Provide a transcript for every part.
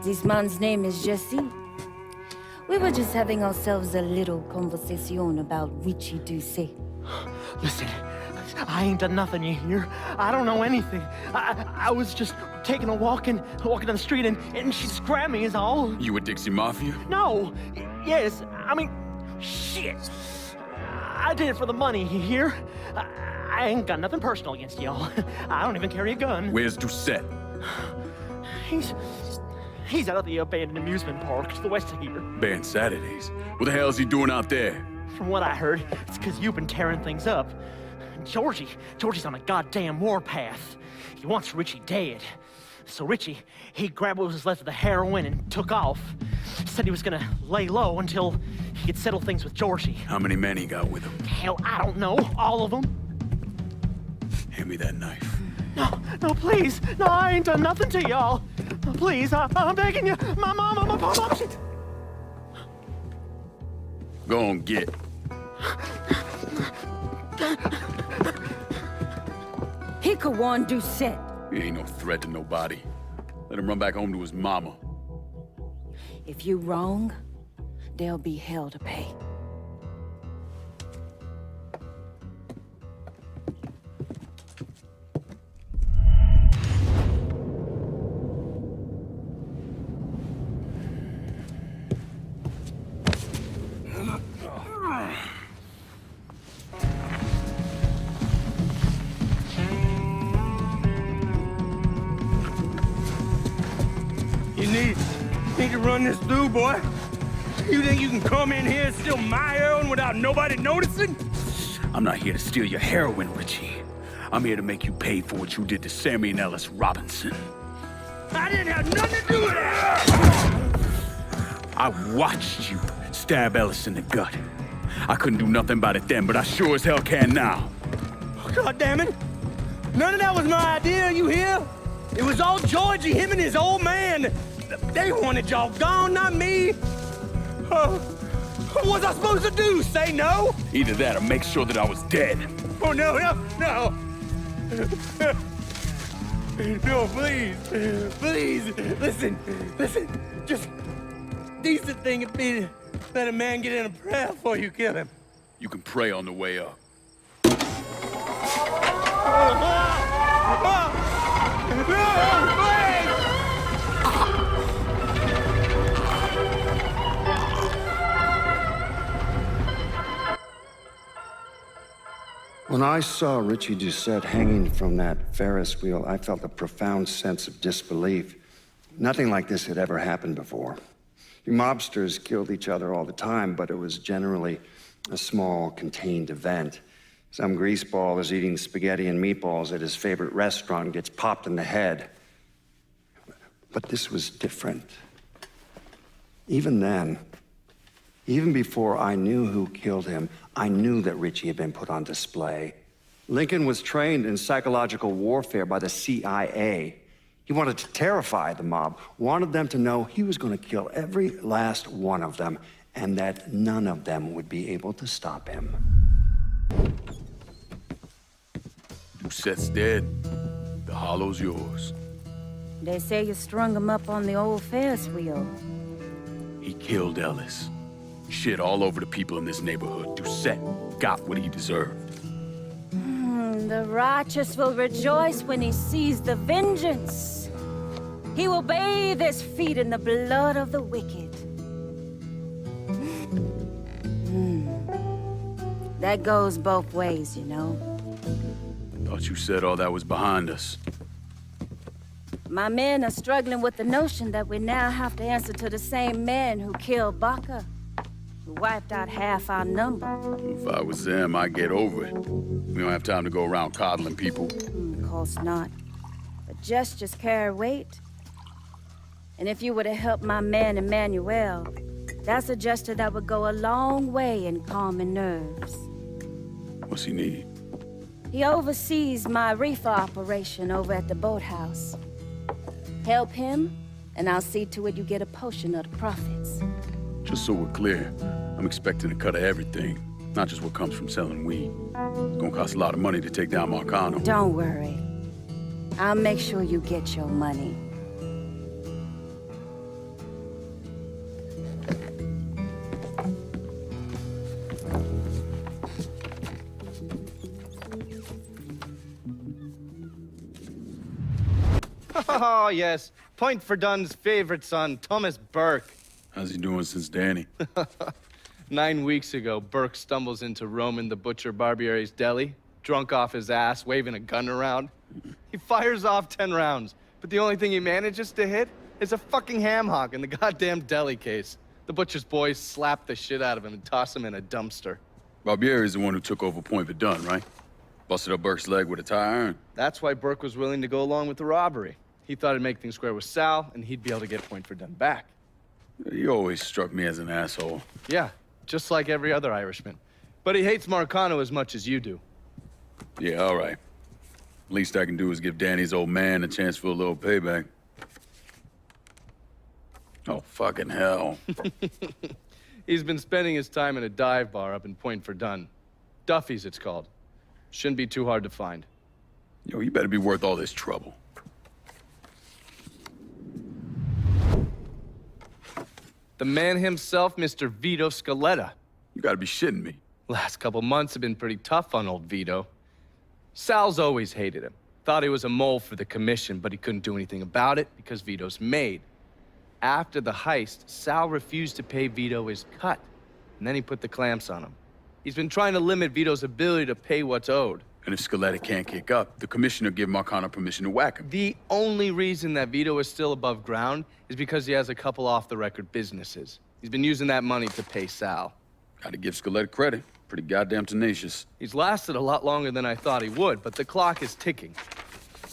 This man's name is Jesse. We were just having ourselves a little conversation about Richie Doucet. Listen, I ain't done nothing, you hear? I don't know anything. I was just taking a walking down the street and she just grabbed me is all. You with Dixie Mafia? No. Yes. I mean, shit. I did it for the money, you hear? I ain't got nothing personal against y'all. I don't even carry a gun. Where's Doucet? He's out at the abandoned amusement park to the west of here. Banned Saturdays. What the hell is he doing out there? From what I heard, it's because you've been tearing things up. Georgie's on a goddamn warpath. He wants Richie dead. So Richie, he grabbed what was left of the heroin and took off. Said he was gonna lay low until he could settle things with Georgie. How many men he got with him? Hell, I don't know. All of them. Hand me that knife. No, please. No, I ain't done nothing to y'all. No, please, I'm begging you. My mom, shit. Go on, get. He could warn Doucet. He ain't no threat to nobody. Let him run back home to his mama. If you wrong, there'll be hell to pay. You need to run this through, boy. You think you can come in here and steal my heroin without nobody noticing? I'm not here to steal your heroin, Richie. I'm here to make you pay for what you did to Sammy and Ellis Robinson. I didn't have nothing to do with that! I watched you stab Ellis in the gut. I couldn't do nothing about it then, but I sure as hell can now. God damn it! None of that was my idea, you hear? It was all Georgie, him and his old man. They wanted y'all gone, not me. What was I supposed to do? Say no? Either that or make sure that I was dead. Oh, no. No, please. Please, listen. Just decent thing would be to let a man get in a prayer before you kill him. You can pray on the way up. When I saw Richie Doucet hanging from that Ferris wheel, I felt a profound sense of disbelief. Nothing like this had ever happened before. You mobsters killed each other all the time, but it was generally a small, contained event. Some greaseball is eating spaghetti and meatballs at his favorite restaurant and gets popped in the head. But this was different. Even then, even before I knew who killed him, I knew that Richie had been put on display. Lincoln was trained in psychological warfare by the CIA. He wanted to terrify the mob, wanted them to know he was going to kill every last one of them, and that none of them would be able to stop him. Doucet's dead. The hollow's yours. They say you strung him up on the old Ferris wheel. He killed Ellis. Shit all over the people in this neighborhood. Doucet got what he deserved. The righteous will rejoice when he sees the vengeance. He will bathe his feet in the blood of the wicked. That goes both ways, you know. Thought you said all that was behind us. My men are struggling with the notion that we now have to answer to the same men who killed Baca, who wiped out half our number. If I was them, I'd get over it. We don't have time to go around coddling people. Of course not. But gestures carry weight. And if you were to help my man Emmanuel, that's a gesture that would go a long way in calming nerves. What's he need? He oversees my reefer operation over at the boathouse. Help him, and I'll see to it you get a portion of the profits. Just so we're clear, I'm expecting a cut of everything. Not just what comes from selling weed. It's gonna cost a lot of money to take down Marcano. Don't worry. I'll make sure you get your money. Oh, yes. Point for Dunn's favorite son, Thomas Burke. How's he doing since Danny? 9 weeks ago, Burke stumbles into Roman the Butcher Barbiere's deli, drunk off his ass, waving a gun around. He fires off 10 rounds, but the only thing he manages to hit is a fucking ham hock in the goddamn deli case. The butcher's boys slap the shit out of him and toss him in a dumpster. Barbieri is the one who took over Point Verdun, right? Busted up Burke's leg with a tire iron. That's why Burke was willing to go along with the robbery. He thought it'd make things square with Sal, and he'd be able to get Point Verdun back. He always struck me as an asshole. Yeah, just like every other Irishman. But he hates Marcano as much as you do. Yeah, all right. Least I can do is give Danny's old man a chance for a little payback. Oh, fucking hell. He's been spending his time in a dive bar up in Point Verdun. Duffy's, it's called. Shouldn't be too hard to find. Yo, you better be worth all this trouble. The man himself, Mr. Vito Scaletta. You gotta be shitting me. Last couple months have been pretty tough on old Vito. Sal's always hated him. Thought he was a mole for the commission, but he couldn't do anything about it because Vito's made. After the heist, Sal refused to pay Vito his cut, and then he put the clamps on him. He's been trying to limit Vito's ability to pay what's owed. And if Scaletta can't kick up, the commissioner give Marcano permission to whack him. The only reason that Vito is still above ground is because he has a couple off-the-record businesses. He's been using that money to pay Sal. Gotta give Scaletta credit. Pretty goddamn tenacious. He's lasted a lot longer than I thought he would, but the clock is ticking.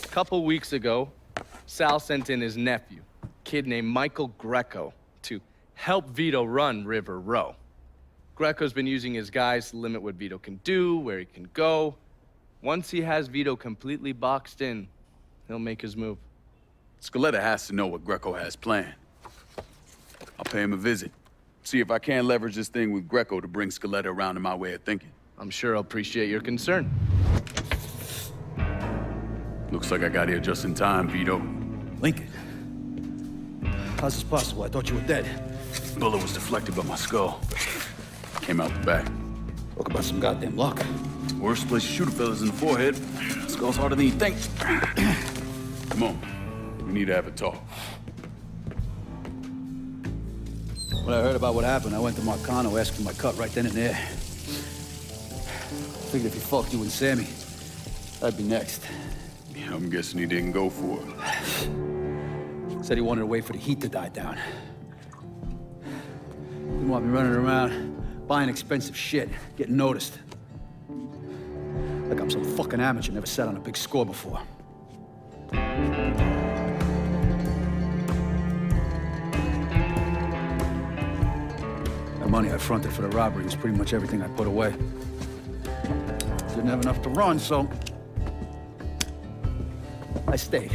A couple weeks ago, Sal sent in his nephew, a kid named Michael Greco, to help Vito run River Row. Greco's been using his guys to limit what Vito can do, where he can go. Once he has Vito completely boxed in, he'll make his move. Scaletta has to know what Greco has planned. I'll pay him a visit. See if I can't leverage this thing with Greco to bring Scaletta around to my way of thinking. I'm sure he'll appreciate your concern. Looks like I got here just in time, Vito. Lincoln. How's this possible? I thought you were dead. Bullet was deflected by my skull. Came out the back. Talk about some goddamn luck. Worst place to shoot a fella's in the forehead. Skull's harder than you think. Come on. We need to have a talk. When I heard about what happened, I went to Marcano asking my cut right then and there. Figured if he fucked you and Sammy, I'd be next. Yeah, I'm guessing he didn't go for it. Said he wanted to wait for the heat to die down. Didn't want me running around, buying expensive shit, getting noticed. Like I'm some fucking amateur, never sat on a big score before. The money I fronted for the robbery was pretty much everything I put away. Didn't have enough to run, so I stayed.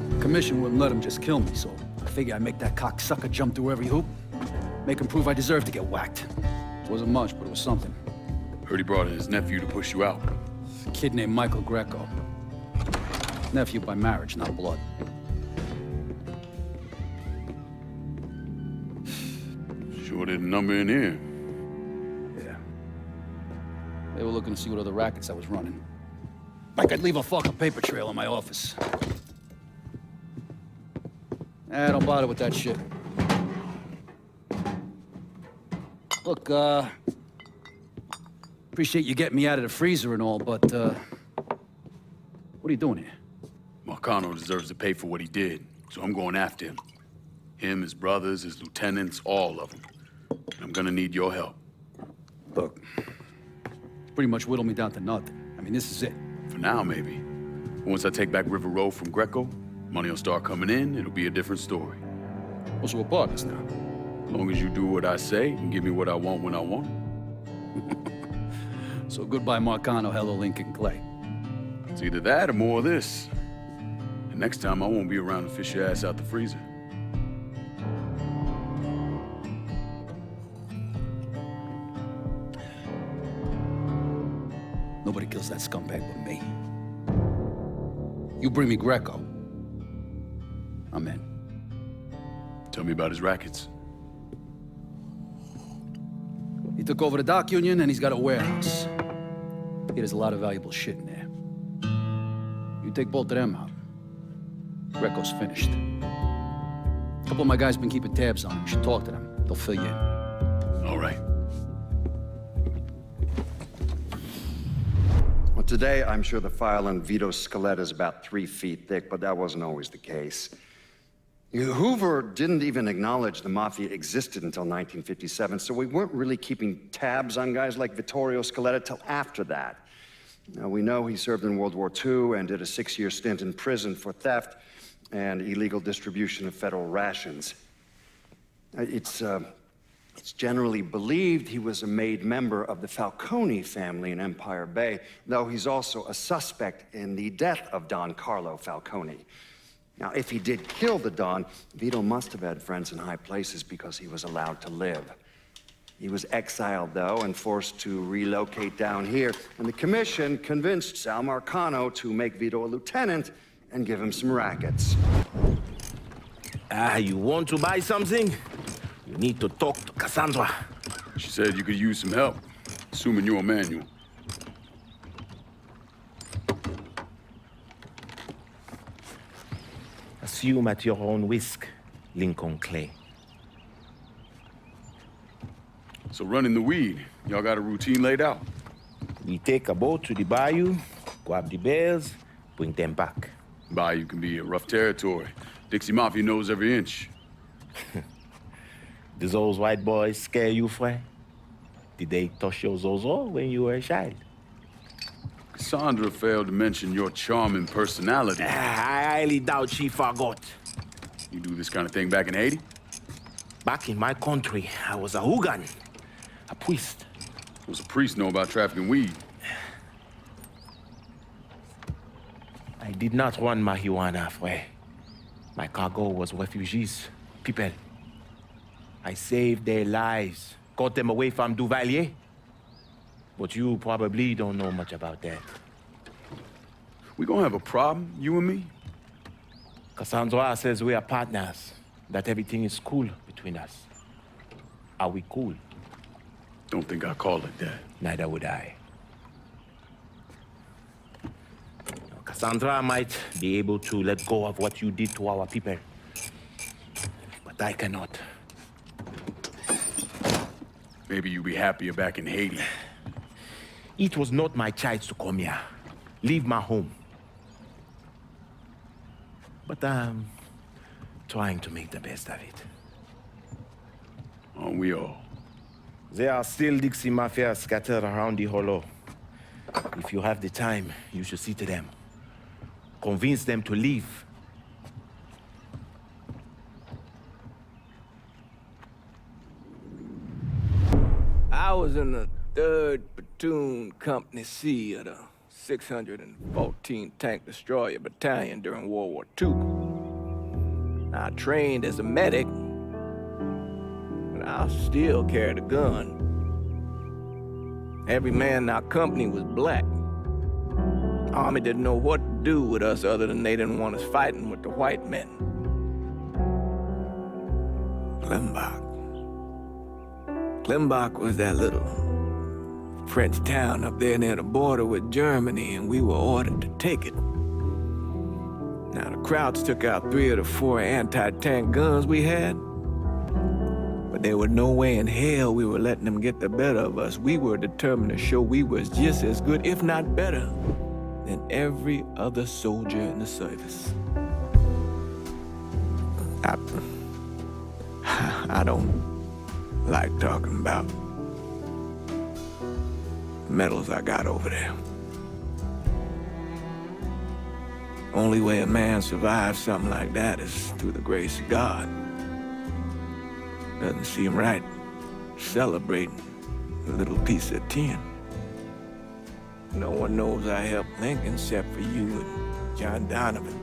The commission wouldn't let him just kill me, so I figured I'd make that cocksucker jump through every hoop, make him prove I deserve to get whacked. Wasn't much, but it was something. Heard he brought in his nephew to push you out. A kid named Michael Greco. Nephew by marriage, not blood. Sure didn't number in here. Yeah. They were looking to see what other rackets I was running. Like I'd leave a fucking paper trail in my office. Don't bother with that shit. Look, appreciate you getting me out of the freezer and all, but, what are you doing here? Marcano deserves to pay for what he did, so I'm going after him. Him, his brothers, his lieutenants, all of them. I'm gonna need your help. Look, pretty much whittled me down to nothing. I mean, this is it. For now, maybe. Once I take back River Row from Greco, money will start coming in, it'll be a different story. Well, so we're partners now. As long as you do what I say and give me what I want when I want it. So goodbye, Marcano, hello, Lincoln Clay. It's either that or more of this. And next time, I won't be around to fish your ass out the freezer. Nobody kills that scumbag but me. You bring me Greco, I'm in. Tell me about his rackets. He took over the dock union and he's got a warehouse. He has a lot of valuable shit in there. You take both of them out, Greco's finished. A couple of my guys been keeping tabs on him. You should talk to them. They'll fill you in. All right. Well, today, I'm sure the file on Vito's skeleton is about 3 feet thick, but that wasn't always the case. Hoover didn't even acknowledge the Mafia existed until 1957, so we weren't really keeping tabs on guys like Vittorio Scaletta till after that. Now, we know he served in World War II and did a 6-year stint in prison for theft and illegal distribution of federal rations. It's generally believed he was a made member of the Falcone family in Empire Bay, though he's also a suspect in the death of Don Carlo Falcone. Now, if he did kill the Don, Vito must have had friends in high places because he was allowed to live. He was exiled, though, and forced to relocate down here, and the commission convinced Sal Marcano to make Vito a lieutenant and give him some rackets. You want to buy something? You need to talk to Cassandra. She said you could use some help, assuming you're Emmanuel. Assume at your own risk, Lincoln Clay. So running the weed, y'all got a routine laid out? We take a boat to the bayou, grab the bears, bring them back. Bayou can be a rough territory. Dixie Mafia knows every inch. Do those white boys scare you, Fred? Did they touch your zozo when you were a child? Cassandra failed to mention your charming personality. I highly doubt she forgot. You do this kind of thing back in Haiti? Back in my country, I was a hooligan, a priest. What's a priest know about trafficking weed? I did not run marijuana, Fred. My cargo was refugees, people. I saved their lives, got them away from Duvalier. But you probably don't know much about that. We gonna have a problem, you and me? Cassandra says we are partners, that everything is cool between us. Are we cool? Don't think I call it that. Neither would I. Cassandra might be able to let go of what you did to our people. But I cannot. Maybe you'd be happier back in Haiti. It was not my choice to come here. Leave my home. But I'm trying to make the best of it. Aren't we all? There are still Dixie Mafia scattered around the hollow. If you have the time, you should see to them. Convince them to leave. I was in the 3rd Platoon Company C of the 614 Tank Destroyer Battalion during World War II. I trained as a medic, but I still carried a gun. Every man in our company was black. Army didn't know what to do with us other than they didn't want us fighting with the white men. Klimbach was that little French town up there near the border with Germany, and we were ordered to take it. Now, the Krauts took out 3 of the 4 anti-tank guns we had, but there was no way in hell we were letting them get the better of us. We were determined to show we was just as good, if not better, than every other soldier in the service. I don't like talking about medals I got over there. Only way a man survives something like that is through the grace of God. Doesn't seem right celebrating a little piece of tin. No one knows I helped Lincoln except for you and John Donovan.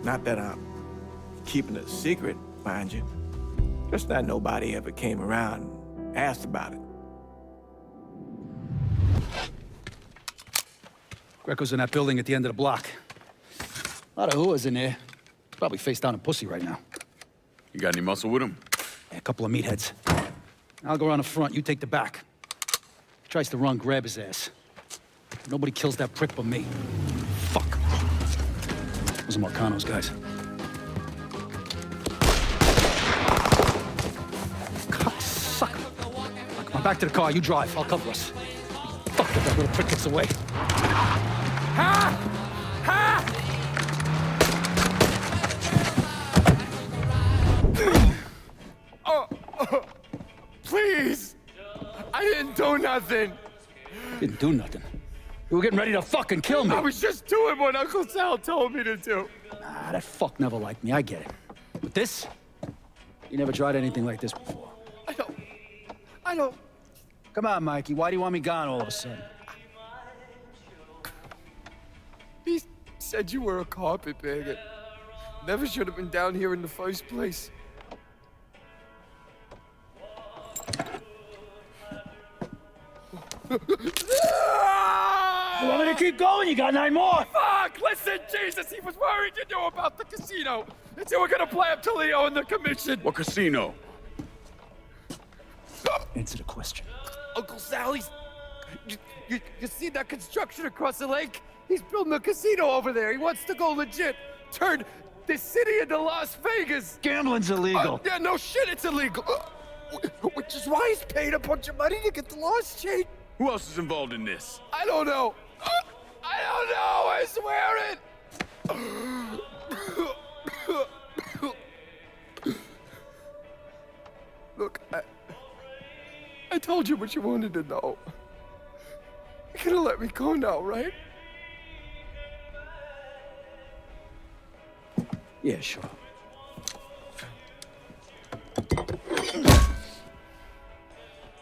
Not that I'm keeping it a secret, mind you. Just that nobody ever came around and asked about it. Greco's in that building at the end of the block. A lot of whores in there. Probably face down in pussy right now. You got any muscle with him? Yeah, a couple of meatheads. I'll go around the front, you take the back. If he tries to run, grab his ass. Nobody kills that prick but me. Fuck. Those are Marcano's guys. Cocksucker. Come on, back to the car, you drive, I'll cover us. Fuck if that little prick gets away. Ha! Ha! Please! I didn't do nothing! Didn't do nothing. You were getting ready to fucking kill me. I was just doing what Uncle Sal told me to do. Nah, that fuck never liked me, I get it. But this? You never tried anything like this before. I don't... Come on, Mikey, why do you want me gone all of a sudden? He said you were a carpetbagger. Never should have been down here in the first place. You want me to keep going? You got 9 more! Fuck! Listen, Jesus, he was worried you knew about the casino. That you were gonna play up to Leo and the commission. What casino? Answer the question. Uncle Sal, you see that construction across the lake? He's building a casino over there. He wants to go legit. Turn this city into Las Vegas. Gambling's illegal. Yeah, no shit, it's illegal. Which is why he's paid a bunch of money to get the laws changed. Who else is involved in this? I don't know. I don't know, I swear it. Look, I told you what you wanted to know. You're gonna let me go now, right? Yeah, sure.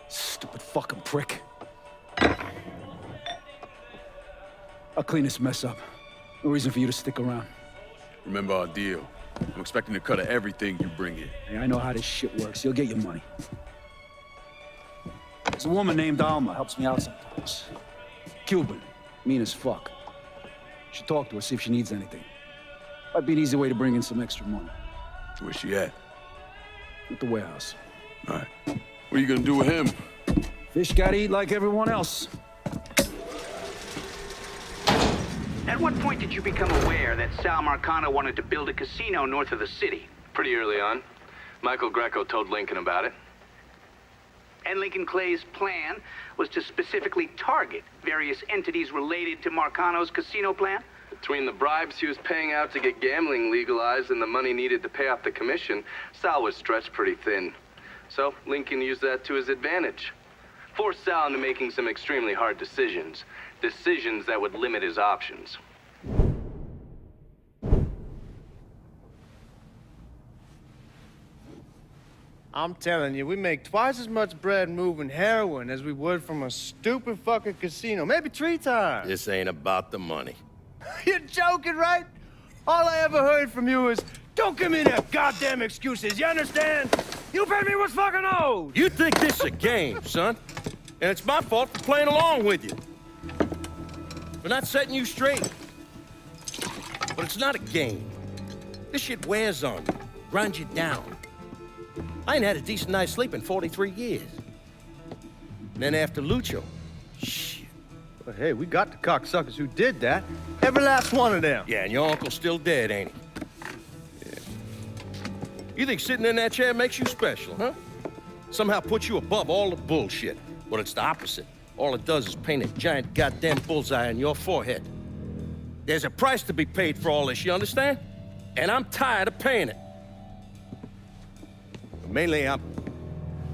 Stupid fucking prick. I'll clean this mess up. No reason for you to stick around. Remember our deal. I'm expecting a cut of everything you bring in. Hey, I know how this shit works. You'll get your money. There's a woman named Alma, helps me out sometimes. Cuban, mean as fuck. Should talk to her, see if she needs anything. Might be an easy way to bring in some extra money. Where's she at? At the warehouse. All right. What are you gonna do with him? Fish gotta eat like everyone else. At what point did you become aware that Sal Marcano wanted to build a casino north of the city? Pretty early on. Michael Greco told Lincoln about it. And Lincoln Clay's plan was to specifically target various entities related to Marcano's casino plan? Between the bribes he was paying out to get gambling legalized and the money needed to pay off the commission, Sal was stretched pretty thin. So Lincoln used that to his advantage. Forced Sal into making some extremely hard decisions. Decisions that would limit his options. I'm telling you, we make twice as much bread moving heroin as we would from a stupid fucking casino. Maybe 3 times. This ain't about the money. You're joking, right? All I ever heard from you is, don't give me no goddamn excuses, you understand? You pay me what's fucking owed! You think this is a game, son? And it's my fault for playing along with you. For not setting you straight. But it's not a game. This shit wears on you, grinds you down. I ain't had a decent night's sleep in 43 years. And then after Lucho, shit. But hey, we got the cocksuckers who did that. Every last one of them. Yeah, and your uncle's still dead, ain't he? Yeah. You think sitting in that chair makes you special, huh? Somehow puts you above all the bullshit. But it's the opposite. All it does is paint a giant goddamn bullseye on your forehead. There's a price to be paid for all this, you understand? And I'm tired of paying it. But mainly, I'm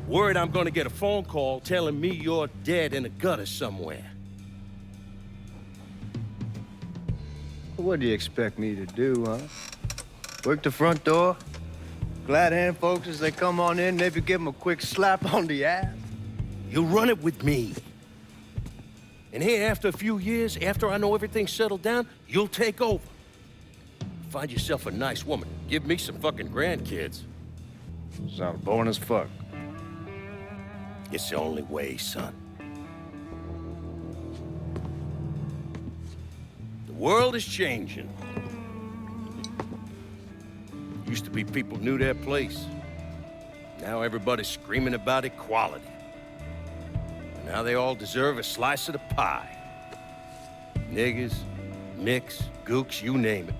worried I'm gonna get a phone call telling me you're dead in a gutter somewhere. What do you expect me to do, huh? Work the front door? Glad hand folks as they come on in, maybe give them a quick slap on the ass? You run it with me. And here, after a few years, after I know everything's settled down, you'll take over. Find yourself a nice woman. Give me some fucking grandkids. Sounds boring as fuck. It's the only way, son. world is changing. Used to be people knew their place. Now everybody's screaming about equality. And now they all deserve a slice of the pie. Niggas, nicks, gooks, you name it.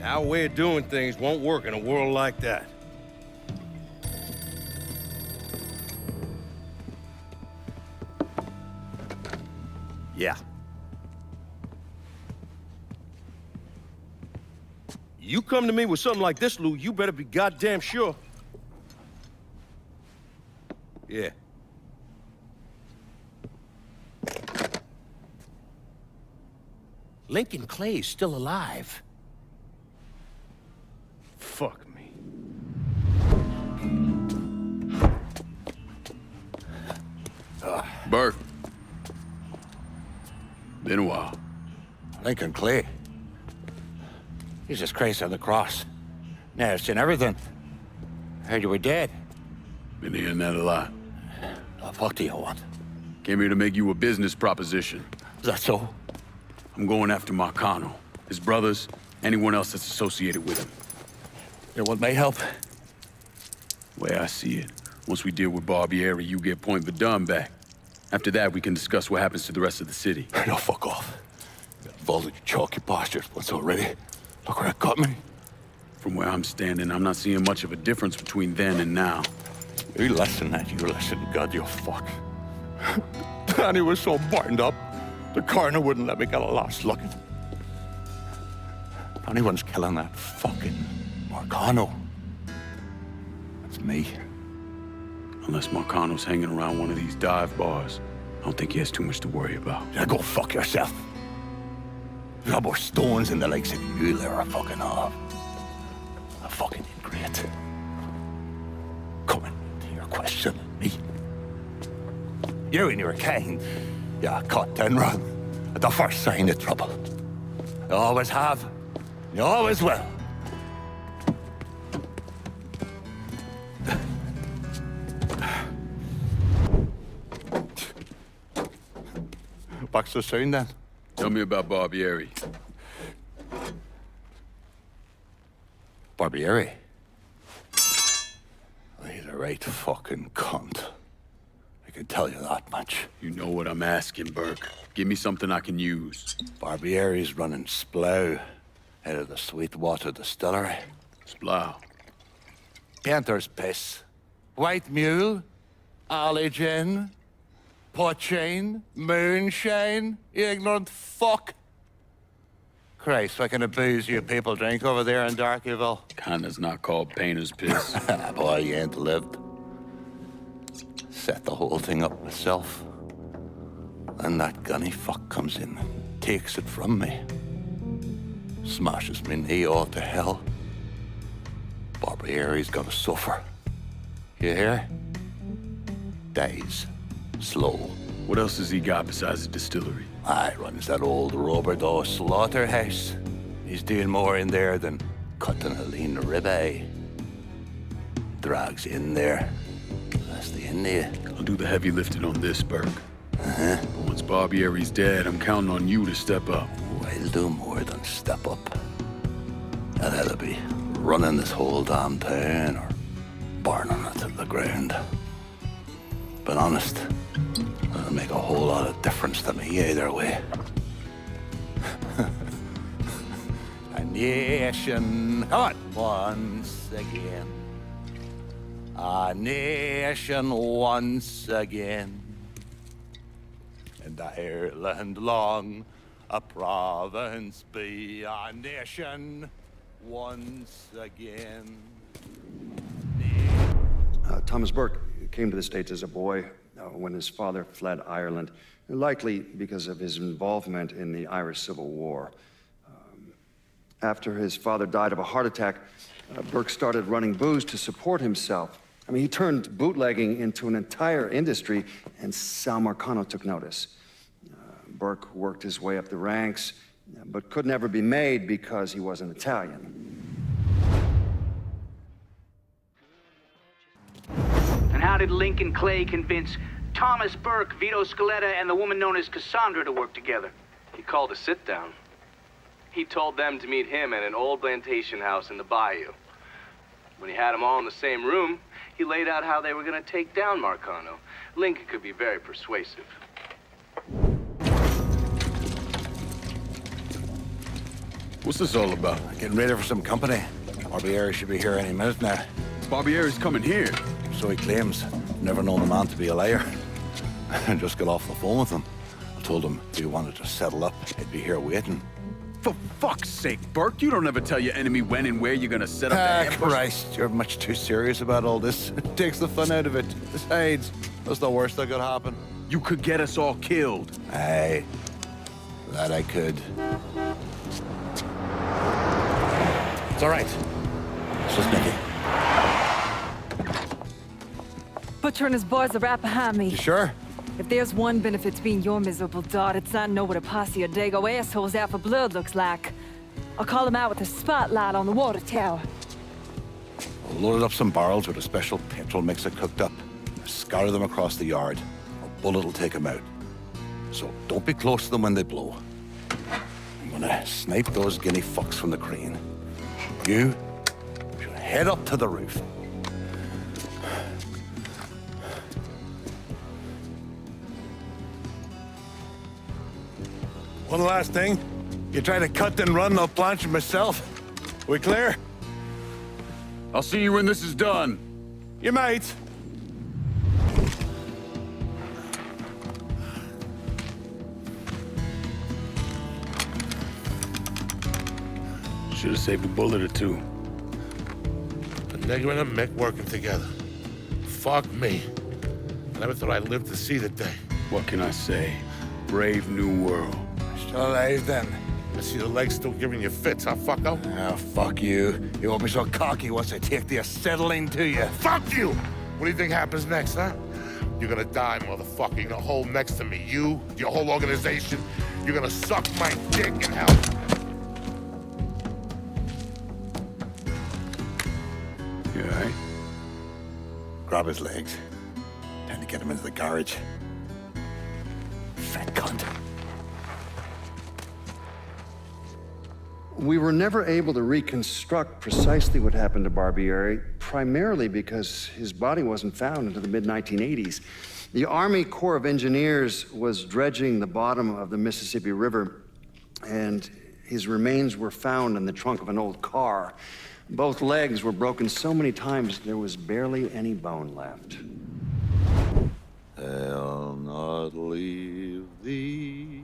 Our way of doing things won't work in a world like that. Yeah. You come to me with something like this, Lou, you better be goddamn sure. Yeah. Lincoln Clay's still alive. Fuck me. Burke. Been a while. Lincoln Clay. Jesus Christ on the cross. Now I've seen everything. Heard you were dead. Been hearing that a lot. The fuck do you want? Came here to make you a business proposition. Is that so? I'm going after Marcano, his brothers, anyone else that's associated with him. You want my help? Way I see it, once we deal with Barbieri, you get Point Verdun back. After that, we can discuss what happens to the rest of the city. No, fuck off. Got involved in your chalky postures once already. Look where it got me. From where I'm standing, I'm not seeing much of a difference between then and now. You listen, God, you fuck. Danny was so burned up, the coroner wouldn't let me get a last look at him. If anyone's killing that fucking Marcano, that's me. Unless Marcano's hanging around one of these dive bars, I don't think he has too much to worry about. Yeah, go fuck yourself. You got more stones in the likes of you there are fucking off. A fucking ingrate. Coming to your question, me. You and your kind, you cut and run at the first sign of trouble. You always have, you always will. Back so soon then? Tell me about Barbieri. Barbieri? He's a right fucking cunt. I can tell you that much. You know what I'm asking, Burke. Give me something I can use. Barbieri's running Splow out of the Sweetwater Distillery. Splow. Panther's piss. White mule. Alley gin. Poachine. Moonshine. You ignorant fuck. Christ, what kind of booze you people drink over there in Darkyville? Kinda's not called painter's piss. Boy, you ain't lived. Set the whole thing up myself. Then that gunny fuck comes in and takes it from me. Smashes me knee all to hell. Barbieri's gonna suffer. You hear? Dies. Slow. What else has he got besides the distillery? I runs that old Robert O. slaughterhouse. He's doing more in there than cutting a lean ribeye. Drags in there. That's the India. I'll do the heavy lifting on this, Burke. But once Barbieri's dead, I'm counting on you to step up. I'll do more than step up. I'll either be running this whole damn town or burning it to the ground. But honest, it'll make a whole lot of difference to me either way. A nation, come on, once again. A nation once again. And Ireland long, a province be a nation once again. Thomas Burke came to the States as a boy when his father fled Ireland, likely because of his involvement in the Irish Civil War. After his father died of a heart attack, Burke started running booze to support himself. I mean, he turned bootlegging into an entire industry, and Sal Marcano took notice. Burke worked his way up the ranks, but could never be made because he wasn't Italian. And how did Lincoln Clay convince Thomas Burke, Vito Scaletta, and the woman known as Cassandra to work together? He called a sit-down. He told them to meet him at an old plantation house in the bayou. When he had them all in the same room, he laid out how they were going to take down Marcano. Lincoln could be very persuasive. What's this all about? Getting ready for some company. Barbieri should be here any minute now. Barbieri's coming here. So he claims. Never known the man to be a liar. I just got off the phone with him. I told him if he wanted to settle up, he'd be here waiting. For fuck's sake, Burke, you don't ever tell your enemy when and where you're gonna set up the ambush. Christ, you're much too serious about all this. It takes the fun out of it. Besides, that's the worst that could happen. You could get us all killed. Aye, that I could. It's all right. It's just Nicky. Butcher and his boys are right behind me. You sure? If there's one benefit to being your miserable dot, it's I know what a posse of Dago assholes out for blood looks like. I'll call them out with a spotlight on the water tower. We'll load up some barrels with a special petrol mixer cooked up. Scatter them across the yard. A bullet will take them out. So don't be close to them when they blow. I'm gonna snipe those guinea fucks from the crane. You should head up to the roof. One last thing. You try to cut and run, I'll planch myself. We clear? I'll see you when this is done. You might. Should have saved a bullet or two. A nigger and a Mick working together. Fuck me. I never thought I'd live to see the day. What can I say? Brave new world. Still alive then. I see the legs still giving you fits, huh, fucko? Oh, fuck you. You won't be so cocky once I take the acetylene to you. Fuck you! What do you think happens next, huh? You're gonna die, motherfucker. You're gonna hold next to me. You, your whole organization. You're gonna suck my dick in hell. You all right? Grab his legs. Time to get him into the garage. Fat cunt. We were never able to reconstruct precisely what happened to Barbieri, primarily because his body wasn't found until the mid-1980s. The Army Corps of Engineers was dredging the bottom of the Mississippi River, and his remains were found in the trunk of an old car. Both legs were broken so many times there was barely any bone left. I'll not leave thee,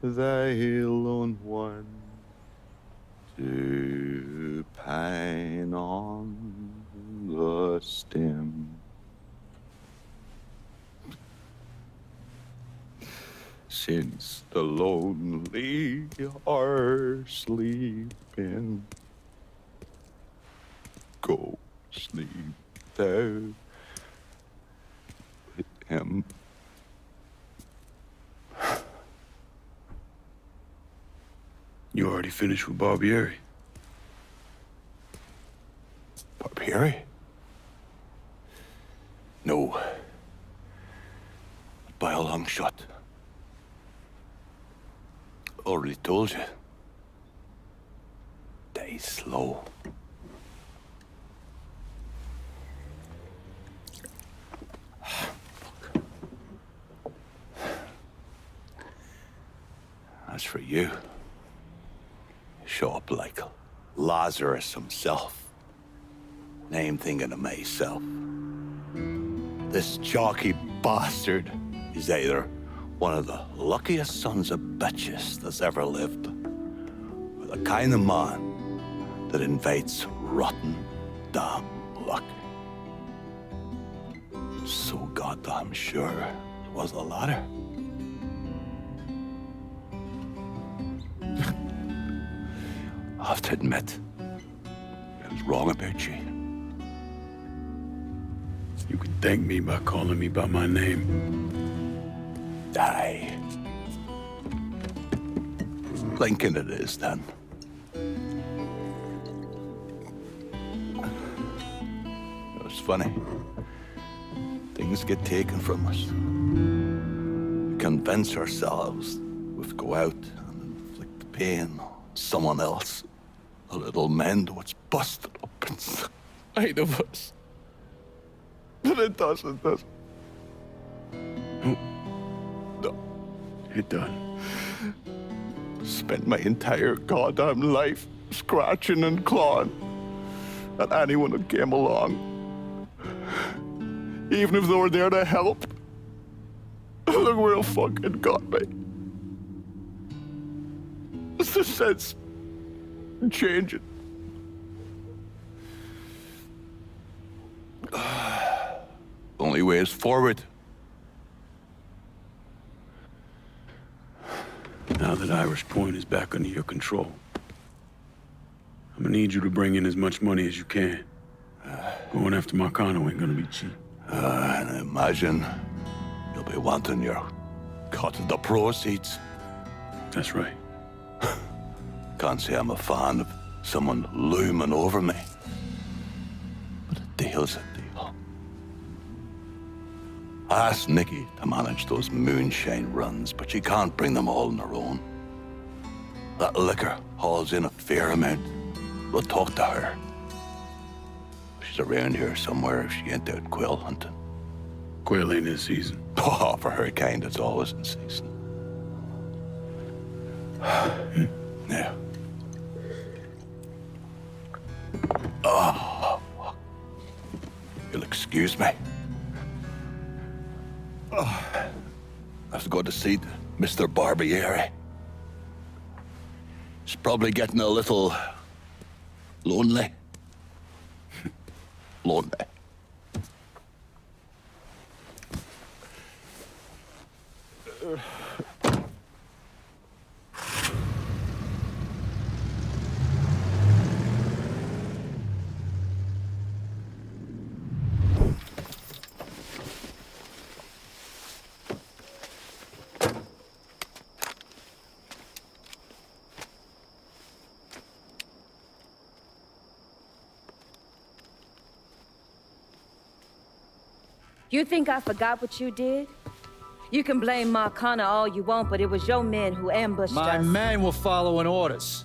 thy lone one, to pine on the stem. Since the lonely are sleeping, go sleep thou with him. You already finished with Barbieri? Barbieri? No. By a long shot. Already told you. Die slow. As for you, show up like Lazarus himself. Name thinking of myself. This jockey bastard is either one of the luckiest sons of bitches that's ever lived, or the kind of man that invites rotten damn luck. So goddamn sure it was the latter. I have to admit, I was wrong about you. You can thank me by calling me by my name. Die. Lincoln it is, then. It's funny. Things get taken from us. We convince ourselves was go out and inflict the pain on someone else. A little mend what's busted up inside of us. But it doesn't. No, it doesn't. Spent my entire goddamn life scratching and clawing at anyone that came along. Even if they were there to help. Look where it fucking got me. It's the sense changing. Only way is forward. Now that Irish Point is back under your control, I'm gonna need you to bring in as much money as you can. Going after Marcano ain't gonna be cheap. And I imagine you'll be wanting your cut of the proceeds. That's right. Can't say I'm a fan of someone looming over me. But a deal's a deal. I asked Nikki to manage those moonshine runs, but she can't bring them all on her own. That liquor hauls in a fair amount. We'll talk to her. She's around here somewhere if she ain't out quail hunting. Quail ain't in season. Oh, for her kind, it's always in season. Now. Oh, fuck. You'll excuse me. Oh, I have to go to see Mr. Barbieri. He's probably getting a little lonely. Lonely. You think I forgot what you did? You can blame Marcano all you want, but it was your men who ambushed My us. men were following orders.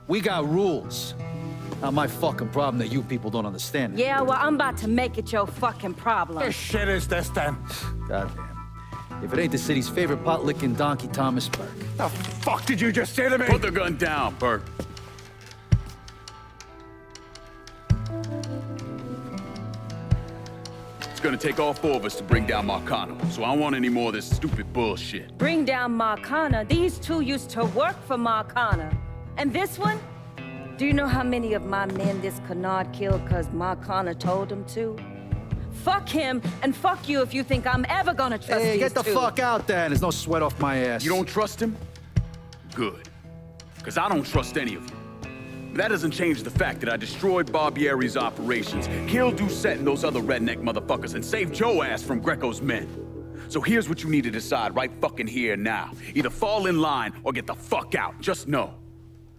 We got rules. Not my fucking problem that you people don't understand it. Yeah, well, I'm about to make it your fucking problem. What shit is this then? Goddamn. If it ain't the city's favorite pot-licking donkey, Thomas Burke. The fuck did you just say to me? Put the gun down, Burke. It's gonna take all four of us to bring down Marcano, so I don't want any more of this stupid bullshit. Bring down Marcano. These two used to work for Marcano. And this one? Do you know how many of my men this canard killed because Marcano told him to? Fuck him, and fuck you if you think I'm ever gonna trust Hey, these get the two. fuck out there. There's no sweat off my ass. You don't trust him? Good. Because I don't trust any of you. But that doesn't change the fact that I destroyed Barbieri's operations, killed Doucette and those other redneck motherfuckers, and saved your ass from Greco's men. So here's what you need to decide right fucking here now. Either fall in line or get the fuck out. Just know.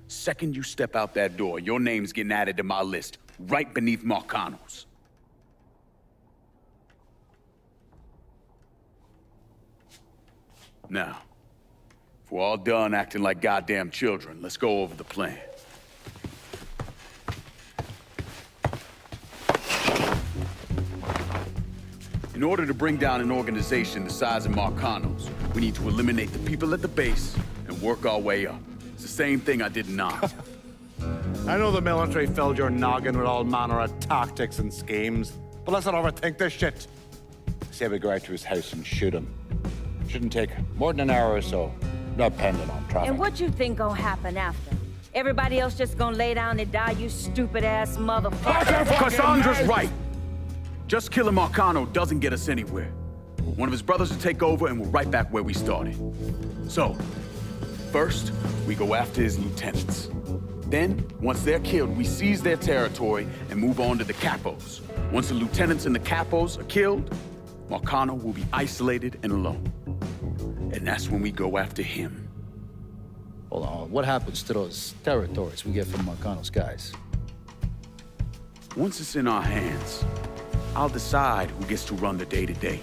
Second you step out that door, your name's getting added to my list, right beneath Marcano's. Now, if we're all done acting like goddamn children, let's go over the plan. In order to bring down an organization the size of Marcano's, we need to eliminate the people at the base and work our way up. It's the same thing I did in Oz. I know the military filled your noggin with all manner of tactics and schemes, but let's not overthink this shit. Say we go out to his house and shoot him. Shouldn't take more than an hour or so, depending on traffic. And what you think gonna happen after? Everybody else just gonna lay down and die, you stupid-ass motherfucker? Cassandra's right. Just killing Marcano doesn't get us anywhere. One of his brothers will take over and we're right back where we started. So, first, we go after his lieutenants. Then, once they're killed, we seize their territory and move on to the capos. Once the lieutenants and the capos are killed, Marcano will be isolated and alone. And that's when we go after him. Hold on, what happens to those territories we get from Marcano's guys? Once it's in our hands, I'll decide who gets to run the day-to-day.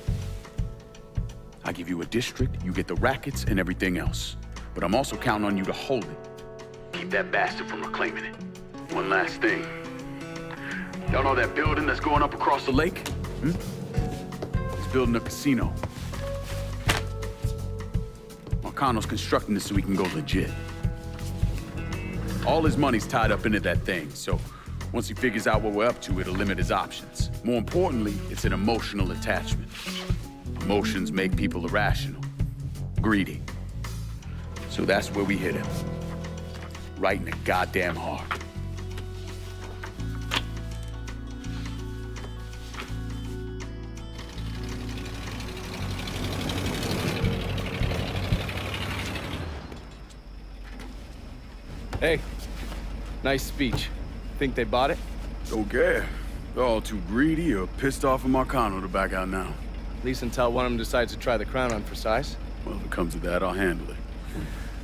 I give you a district, you get the rackets and everything else. but I'm also counting on you to hold it. Keep that bastard from reclaiming it. One last thing. Y'all know that building that's going up across the lake? It's building a casino. Marcano's constructing this so we can go legit. All his money's tied up into that thing, so once he figures out what we're up to, it'll limit his options. More importantly, it's an emotional attachment. Emotions make people irrational, greedy. So that's where we hit him. Right in the goddamn heart. Hey, nice speech. Think they bought it? Don't care. They're all too greedy or pissed off at Marcano to back out now. At least until one of them decides to try the crown on for size. Well, if it comes to that, I'll handle it.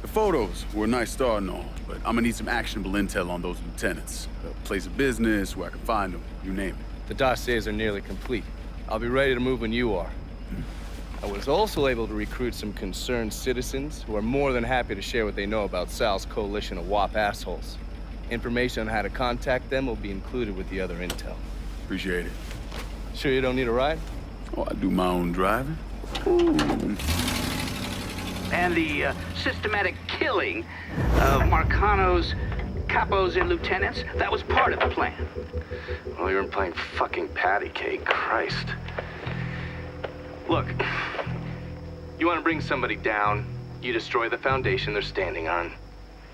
The photos were a nice start and all, but I'm gonna need some actionable intel on those lieutenants. A place of business, where I can find them, you name it. The dossiers are nearly complete. I'll be ready to move when you are. I was also able to recruit some concerned citizens who are more than happy to share what they know about Sal's coalition of WAP assholes. Information on how to contact them will be included with the other intel. Appreciate it. Sure you don't need a ride? Oh, I do my own driving. And the systematic killing of Marcano's capos and lieutenants, that was part of the plan. Well, you weren't playing fucking patty cake, Christ. Look, you want to bring somebody down, you destroy the foundation they're standing on.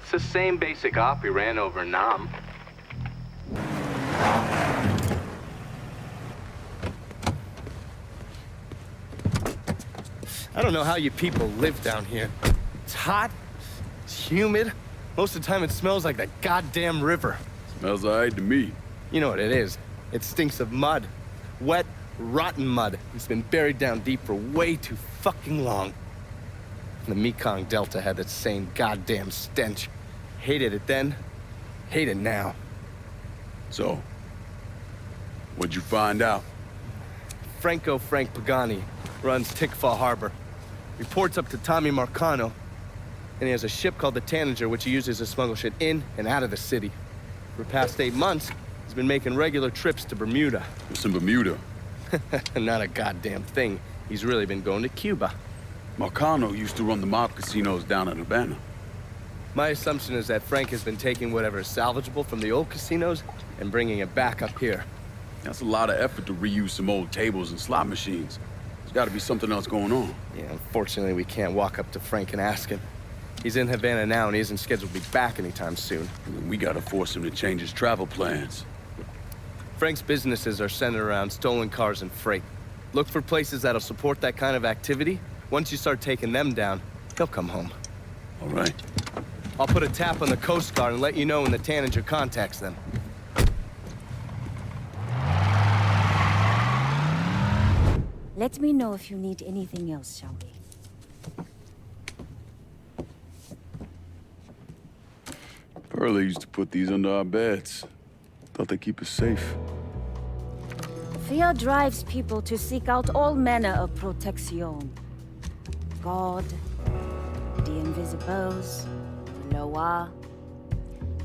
It's the same basic op we ran over Nam. I don't know how you people live down here. It's hot, it's humid. Most of the time it smells like that goddamn river. Smells all right to me. You know what it is. It stinks of mud. Wet, rotten mud. It's been buried down deep for way too fucking long. The Mekong Delta had that same goddamn stench. Hated it then, hate it now. So, what'd you find out? Frank Pagani runs Tikfa Harbor. Reports up to Tommy Marcano, and he has a ship called the Tanager, which he uses to smuggle shit in and out of the city. For the past 8 months, he's been making regular trips to Bermuda. What's in Bermuda? Not a goddamn thing. He's really been going to Cuba. Marcano used to run the mob casinos down in Havana. My assumption is that Frank has been taking whatever is salvageable from the old casinos and bringing it back up here. That's a lot of effort to reuse some old tables and slot machines. There's got to be something else going on. Yeah, unfortunately, we can't walk up to Frank and ask him. He's in Havana now, and he isn't scheduled to be back anytime soon. We gotta force him to change his travel plans. Frank's businesses are centered around stolen cars and freight. Look for places that'll support that kind of activity. Once you start taking them down, he'll come home. All right. I'll put a tap on the Coast Guard and let you know when the Tanager contacts them. Let me know if you need anything else, shall we? Pearlie used to put these under our beds. Thought they keep us safe. Fear drives people to seek out all manner of protection. God, the Invisibles, the Loa.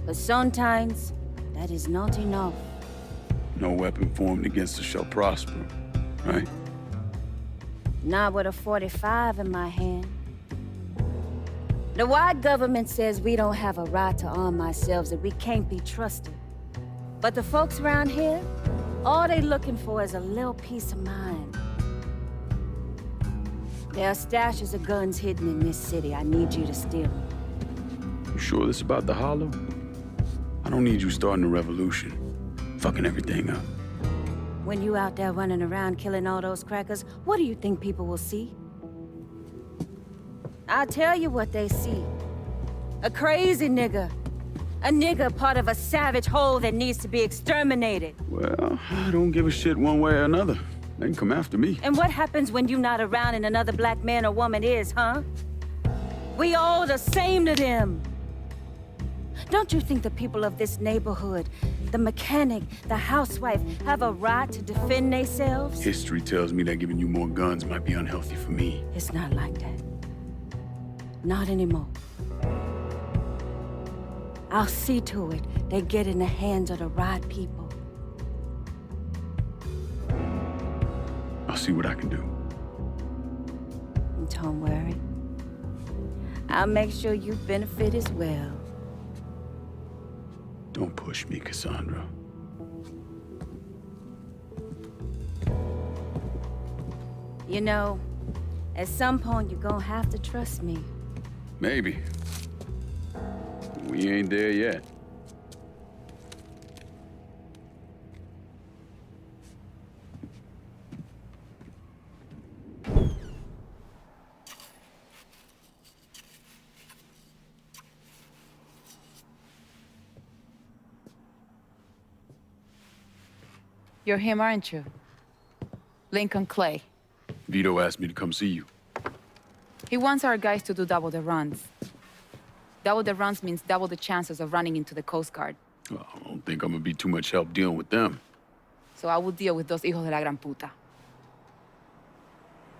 But sometimes, that is not enough. No weapon formed against us shall prosper, right? Not with a 45 in my hand. The white government says we don't have a right to arm ourselves, that we can't be trusted. But the folks around here, all they looking for is a little peace of mind. There are stashes of guns hidden in this city. I need you to steal them. You sure this about the Hollow? I don't need you starting a revolution, fucking everything up. When you out there running around killing all those crackers, what do you think people will see? I'll tell you what they see. A crazy nigga. A nigga part of a savage whole that needs to be exterminated. Well, I don't give a shit one way or another. They can come after me. And what happens when you're not around and another black man or woman is, huh? We all the same to them. Don't you think the people of this neighborhood, the mechanic, the housewife, have a right to defend themselves? History tells me that giving you more guns might be unhealthy for me. It's not like that. Not anymore. I'll see to it they get in the hands of the right people. I'll see what I can do. Don't worry. I'll make sure you benefit as well. Don't push me, Cassandra. You know, at some point you're gonna have to trust me. Maybe. We ain't there yet. You're him, aren't you? Lincoln Clay. Vito asked me to come see you. He wants our guys to do double the runs. Double the runs means double the chances of running into the Coast Guard. Well, I don't think I'm gonna be too much help dealing with them. So I will deal with those hijos de la gran puta.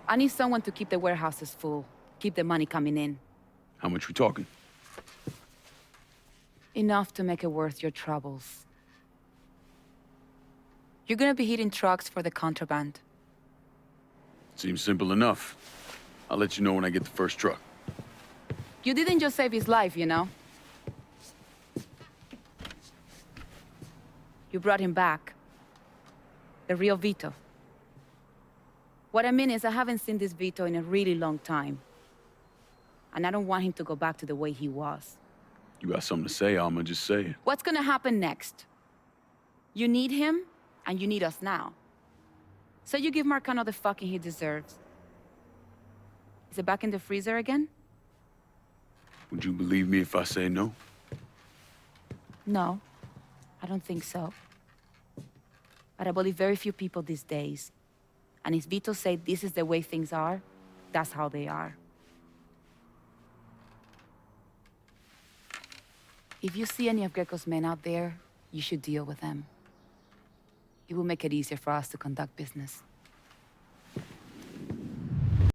I need someone to keep the warehouses full, keep the money coming in. How much we talking? Enough to make it worth your troubles. You're gonna be hitting trucks for the contraband. Seems simple enough. I'll let you know when I get the first truck. You didn't just save his life, you know? You brought him back. The real Vito. What I mean is I haven't seen this Vito in a really long time. And I don't want him to go back to the way he was. You got something to say, I'ma just say it. What's gonna happen next? You need him, and you need us now. So you give Marcano the fucking he deserves. Is it back in the freezer again? Would you believe me if I say no? No, I don't think so. But I believe very few people these days. And if Vito said this is the way things are, that's how they are. If you see any of Greco's men out there, you should deal with them. It will make it easier for us to conduct business.